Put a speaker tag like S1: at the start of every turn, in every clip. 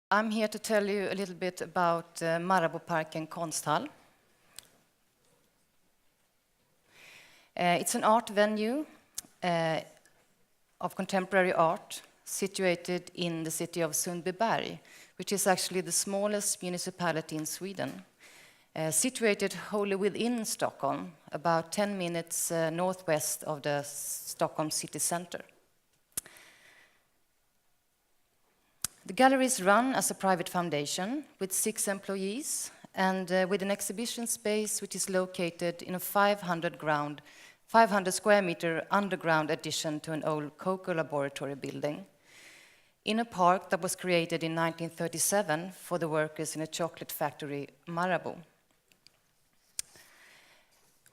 S1: I'm here to tell you a little bit about Marabouparken Konsthall. It's an art venue of contemporary art situated in the city of Sundbyberg, which is actually the smallest municipality in Sweden, situated wholly within Stockholm, about 10 minutes northwest of the Stockholm city center. The gallery is run as a private foundation with 6 employees and with an exhibition space which is located in a 500 square meter underground addition to an old cocoa laboratory building in a park that was created in 1937 for the workers in a chocolate factory, Marabou.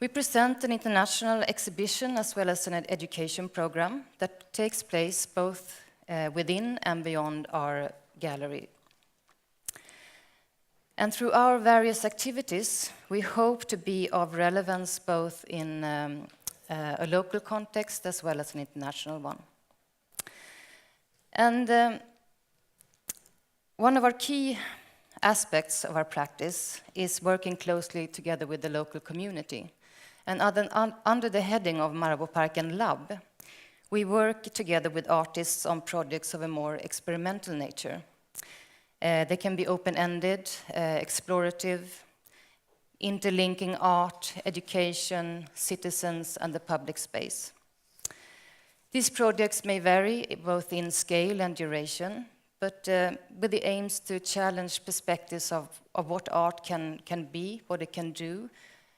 S1: We present an international exhibition as well as an education program that takes place both within and beyond our gallery. And through our various activities, we hope to be of relevance both in a local context as well as an international one. And one of our key aspects of our practice is working closely together with the local community. And under the heading of Marabouparken Lab, we work together with artists on projects of a more experimental nature. They can be open-ended, explorative, interlinking art, education, citizens, and the public space. These projects may vary both in scale and duration, but with the aims to challenge perspectives of what art can be, what it can do,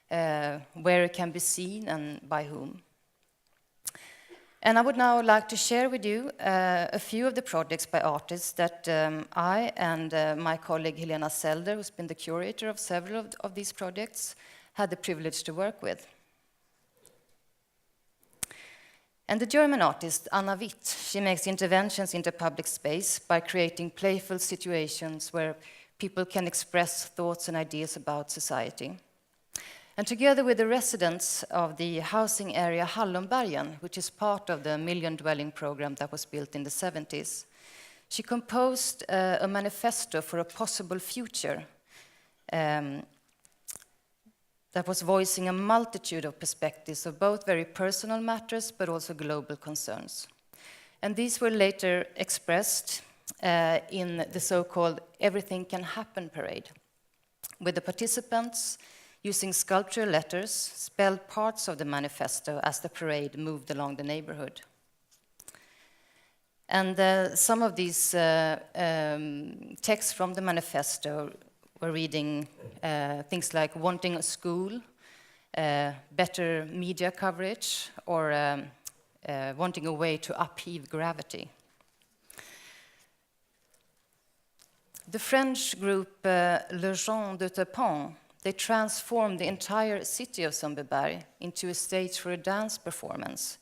S1: where it can be seen, and by whom. And I would now like to share with you a few of the projects by artists that I and my colleague Helena Selder, who's been the curator of several of these projects, had the privilege to work with. And the German artist Anna Witt, she makes interventions into public space by creating playful situations where people can express thoughts and ideas about society. And together with the residents of the housing area Hallonbergen, which is part of the million dwelling program that was built in the 70s, she composed a manifesto for a possible future that was voicing a multitude of perspectives of both very personal matters but also global concerns. And these were later expressed in the so-called Everything Can Happen parade, with the participants using sculptural letters, spelled parts of the manifesto as the parade moved along the neighborhood. And some of these texts from the manifesto were reading things like wanting a school, better media coverage, or wanting a way to upheave gravity. The French group Le Gens de Tapin, they transformed the entire city of Sundbyberg into a stage for a dance performance,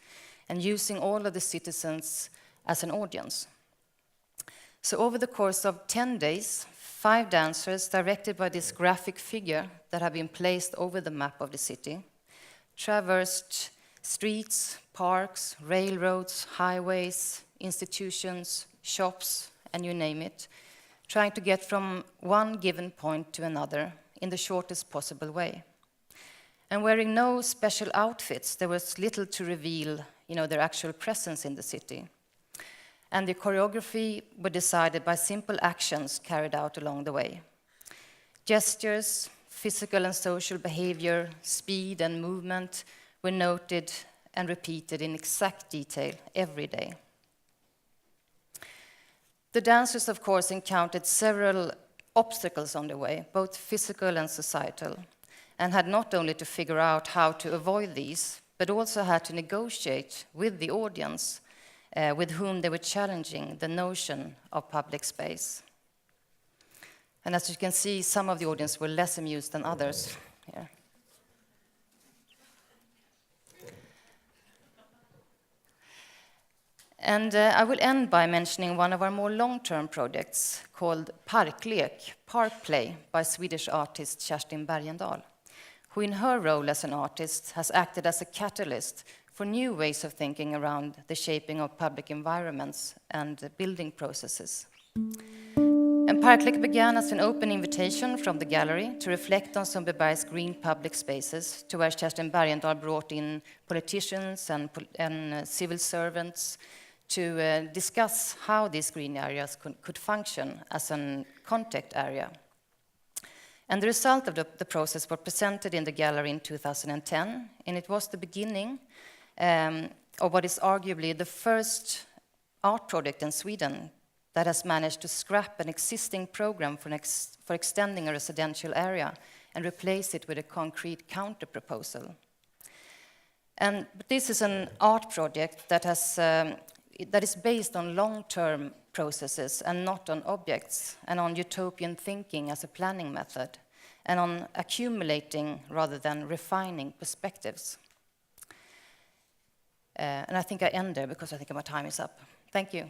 S1: and using all of the citizens as an audience. So over the course of 10 days, 5 dancers, directed by this graphic figure that have been placed over the map of the city, traversed streets, parks, railroads, highways, institutions, shops, and you name it, trying to get from one given point to another in the shortest possible way. And wearing no special outfits, there was little to reveal, their actual presence in the city. And the choreography were decided by simple actions carried out along the way. Gestures, physical and social behavior, speed and movement were noted and repeated in exact detail every day. The dancers, of course, encountered several obstacles on the way, both physical and societal, and had not only to figure out how to avoid these, but also had to negotiate with the audience with whom they were challenging the notion of public space. And as you can see, some of the audience were less amused than others here. And I will end by mentioning one of our more long-term projects called Parklek, Park Play, by Swedish artist Kerstin Bergendahl, who in her role as an artist has acted as a catalyst for new ways of thinking around the shaping of public environments and building processes. And Parklek began as an open invitation from the gallery to reflect on Sundbyberg's green public spaces, to where Kerstin Bergendahl brought in politicians and civil servants to discuss how these green areas could function as a contact area. And the result of the process was presented in the gallery in 2010, and it was the beginning of what is arguably the first art project in Sweden that has managed to scrap an existing program for extending a residential area and replace it with a concrete counter-proposal. But this is an art project that is based on long-term processes and not on objects, and on utopian thinking as a planning method, and on accumulating rather than refining perspectives. And I think I end there because I think my time is up. Thank you.